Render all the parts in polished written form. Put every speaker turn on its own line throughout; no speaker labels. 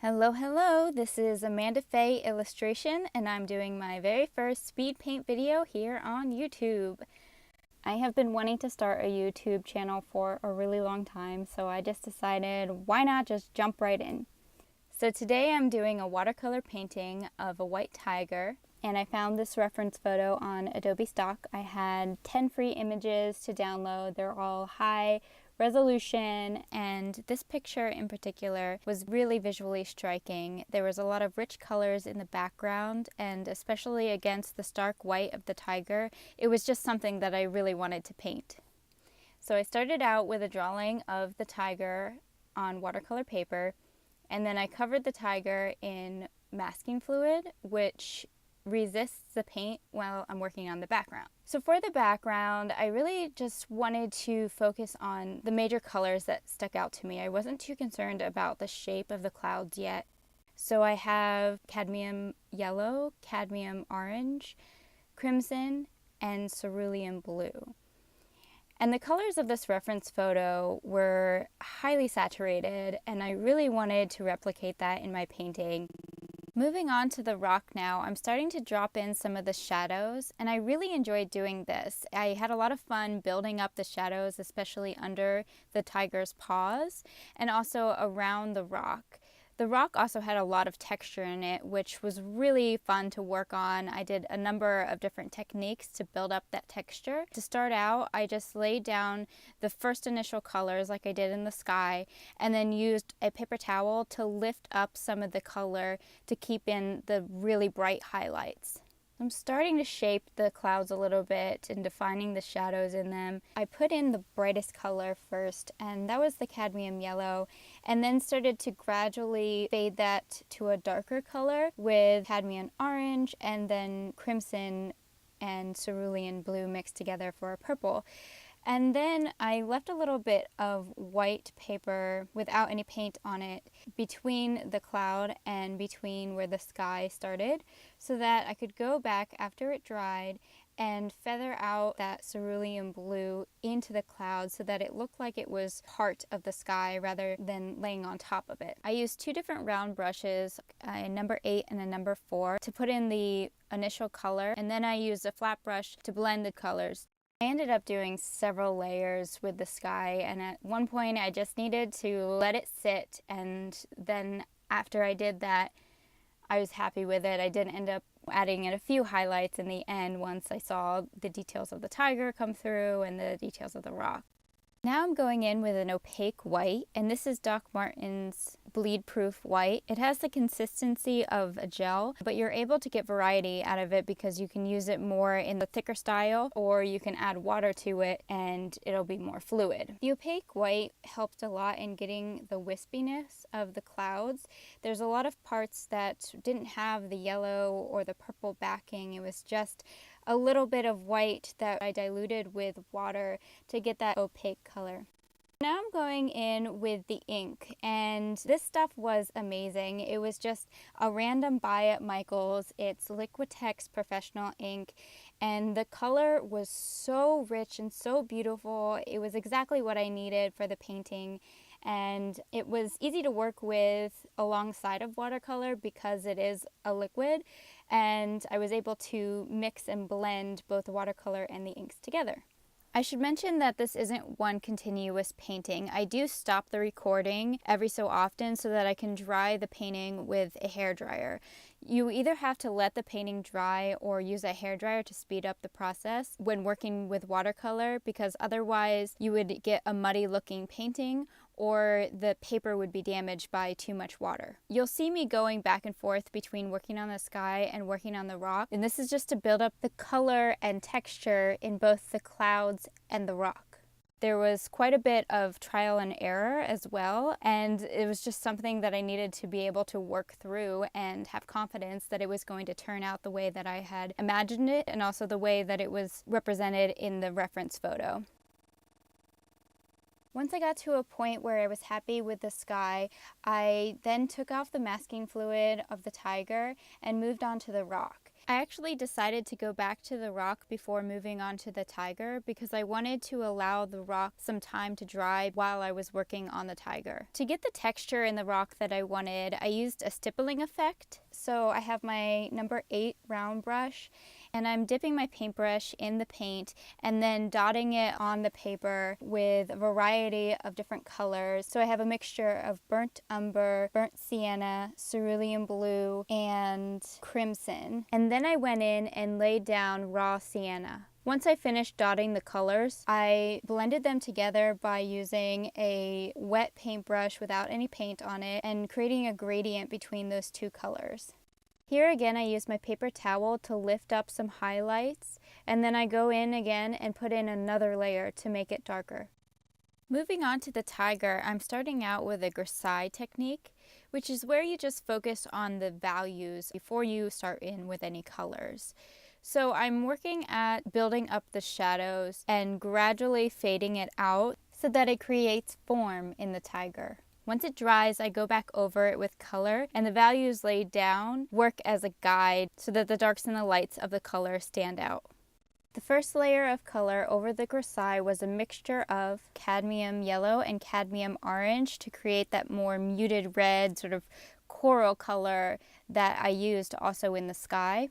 Hello, hello, this is Amanda Faye Illustration, and I'm doing my very first speed paint video here on YouTube. I have been wanting to start a YouTube channel for a really long time, so I just decided why not just jump right in. So today I'm doing a watercolor painting of a white tiger, and I found this reference photo on Adobe Stock. I had 10 free images to download. They're all high resolution, and this picture in particular was really visually striking. There was a lot of rich colors in the background, and especially against the stark white of the tiger, it was just something that I really wanted to paint. So I started out with a drawing of the tiger on watercolor paper, and then I covered the tiger in masking fluid, which resists the paint while I'm working on the background. So for the background, I really just wanted to focus on the major colors that stuck out to me. I wasn't too concerned about the shape of the clouds yet. So I have cadmium yellow, cadmium orange, crimson, and cerulean blue. And the colors of this reference photo were highly saturated, and I really wanted to replicate that in my painting. Moving on to the rock now, I'm starting to drop in some of the shadows, and I really enjoyed doing this. I had a lot of fun building up the shadows, especially under the tiger's paws and also around the rock. The rock also had a lot of texture in it, which was really fun to work on. I did a number of different techniques to build up that texture. To start out, I just laid down the first initial colors like I did in the sky, and then used a paper towel to lift up some of the color to keep in the really bright highlights. I'm starting to shape the clouds a little bit and defining the shadows in them. I put in the brightest color first, and that was the cadmium yellow, and then started to gradually fade that to a darker color with cadmium orange and then crimson and cerulean blue mixed together for a purple. And then I left a little bit of white paper without any paint on it between the cloud and between where the sky started, so that I could go back after it dried and feather out that cerulean blue into the cloud so that it looked like it was part of the sky rather than laying on top of it. I used two different round brushes, a number 8 and a number 4, to put in the initial color, and then I used a flat brush to blend the colors. I ended up doing several layers with the sky, and at one point I just needed to let it sit, and then after I did that, I was happy with it. I did end up adding in a few highlights in the end once I saw the details of the tiger come through and the details of the rock. Now I'm going in with an opaque white, and this is Doc Martens bleed proof white. It has the consistency of a gel, but you're able to get variety out of it because you can use it more in the thicker style, or you can add water to it and it'll be more fluid. The opaque white helped a lot in getting the wispiness of the clouds. There's a lot of parts that didn't have the yellow or the purple backing. It was just a little bit of white that I diluted with water to get that opaque color. Now I'm going in with the ink, and this stuff was amazing. It was just a random buy at Michael's. It's Liquitex professional ink, and the color was so rich and so beautiful. It was exactly what I needed for the painting, and it was easy to work with alongside of watercolor because it is a liquid, and I was able to mix and blend both the watercolor and the inks together. I should mention that this isn't one continuous painting. I do stop the recording every so often so that I can dry the painting with a hairdryer. You either have to let the painting dry or use a hairdryer to speed up the process when working with watercolor, because otherwise you would get a muddy looking painting or the paper would be damaged by too much water. You'll see me going back and forth between working on the sky and working on the rock, and this is just to build up the color and texture in both the clouds and the rock. There was quite a bit of trial and error as well, and it was just something that I needed to be able to work through and have confidence that it was going to turn out the way that I had imagined it, and also the way that it was represented in the reference photo. Once I got to a point where I was happy with the sky, I then took off the masking fluid of the tiger and moved on to the rock. I actually decided to go back to the rock before moving on to the tiger because I wanted to allow the rock some time to dry while I was working on the tiger. To get the texture in the rock that I wanted, I used a stippling effect. So I have my number 8 round brush and I'm dipping my paintbrush in the paint and then dotting it on the paper with a variety of different colors. So I have a mixture of burnt umber, burnt sienna, cerulean blue, and crimson. And then I went in and laid down raw sienna. Once I finished dotting the colors, I blended them together by using a wet paintbrush without any paint on it and creating a gradient between those two colors. Here again, I use my paper towel to lift up some highlights, and then I go in again and put in another layer to make it darker. Moving on to the tiger, I'm starting out with a grisaille technique, which is where you just focus on the values before you start in with any colors. So I'm working at building up the shadows and gradually fading it out so that it creates form in the tiger. Once it dries, I go back over it with color, and the values laid down work as a guide so that the darks and the lights of the color stand out. The first layer of color over the grisaille was a mixture of cadmium yellow and cadmium orange to create that more muted red sort of coral color that I used also in the sky.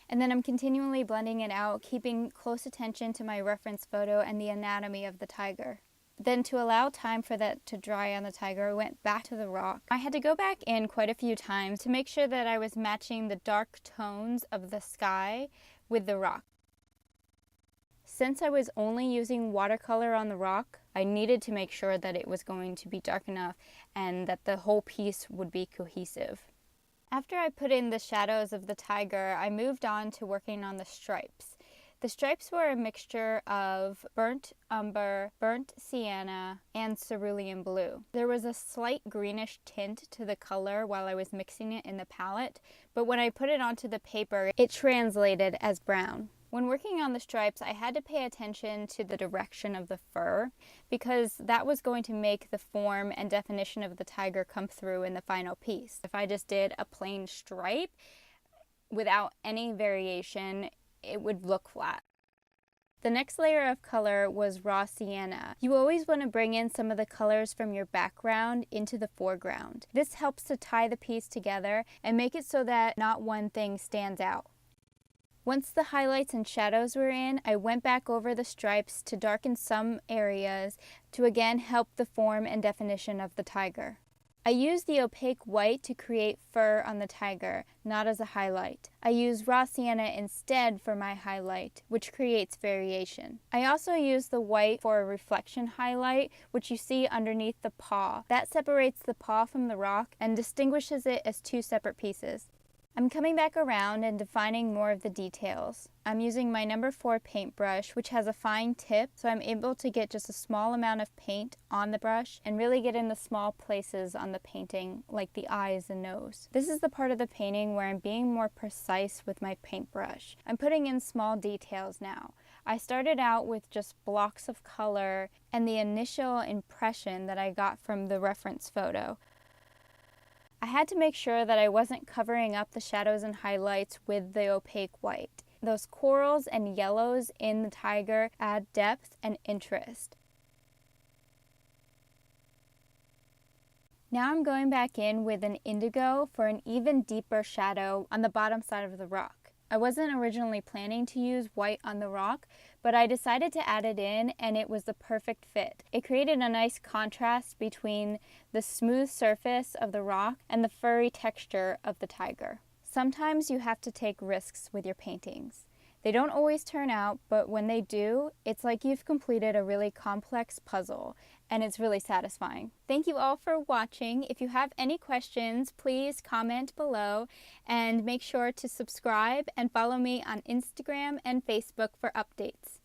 And then I'm continually blending it out, keeping close attention to my reference photo and the anatomy of the tiger. Then to allow time for that to dry on the tiger, I went back to the rock. I had to go back in quite a few times to make sure that I was matching the dark tones of the sky with the rock. Since I was only using watercolor on the rock, I needed to make sure that it was going to be dark enough and that the whole piece would be cohesive. After I put in the shadows of the tiger, I moved on to working on the stripes. The stripes were a mixture of burnt umber, burnt sienna, and cerulean blue. There was a slight greenish tint to the color while I was mixing it in the palette, but when I put it onto the paper, it translated as brown. When working on the stripes, I had to pay attention to the direction of the fur because that was going to make the form and definition of the tiger come through in the final piece. If I just did a plain stripe without any variation, it would look flat. The next layer of color was raw sienna. You always want to bring in some of the colors from your background into the foreground. This helps to tie the piece together and make it so that not one thing stands out. Once the highlights and shadows were in, I went back over the stripes to darken some areas to again help the form and definition of the tiger. I used the opaque white to create fur on the tiger, not as a highlight. I used raw sienna instead for my highlight, which creates variation. I also used the white for a reflection highlight, which you see underneath the paw. That separates the paw from the rock and distinguishes it as two separate pieces. I'm coming back around and defining more of the details. I'm using my number 4 paintbrush, which has a fine tip, so I'm able to get just a small amount of paint on the brush and really get in the small places on the painting, like the eyes and nose. This is the part of the painting where I'm being more precise with my paintbrush. I'm putting in small details now. I started out with just blocks of color and the initial impression that I got from the reference photo. I had to make sure that I wasn't covering up the shadows and highlights with the opaque white. Those corals and yellows in the tiger add depth and interest. Now I'm going back in with an indigo for an even deeper shadow on the bottom side of the rock. I wasn't originally planning to use white on the rock, but I decided to add it in and it was the perfect fit. It created a nice contrast between the smooth surface of the rock and the furry texture of the tiger. Sometimes you have to take risks with your paintings. They don't always turn out, but when they do, it's like you've completed a really complex puzzle, and it's really satisfying. Thank you all for watching. If you have any questions, please comment below, and make sure to subscribe and follow me on Instagram and Facebook for updates.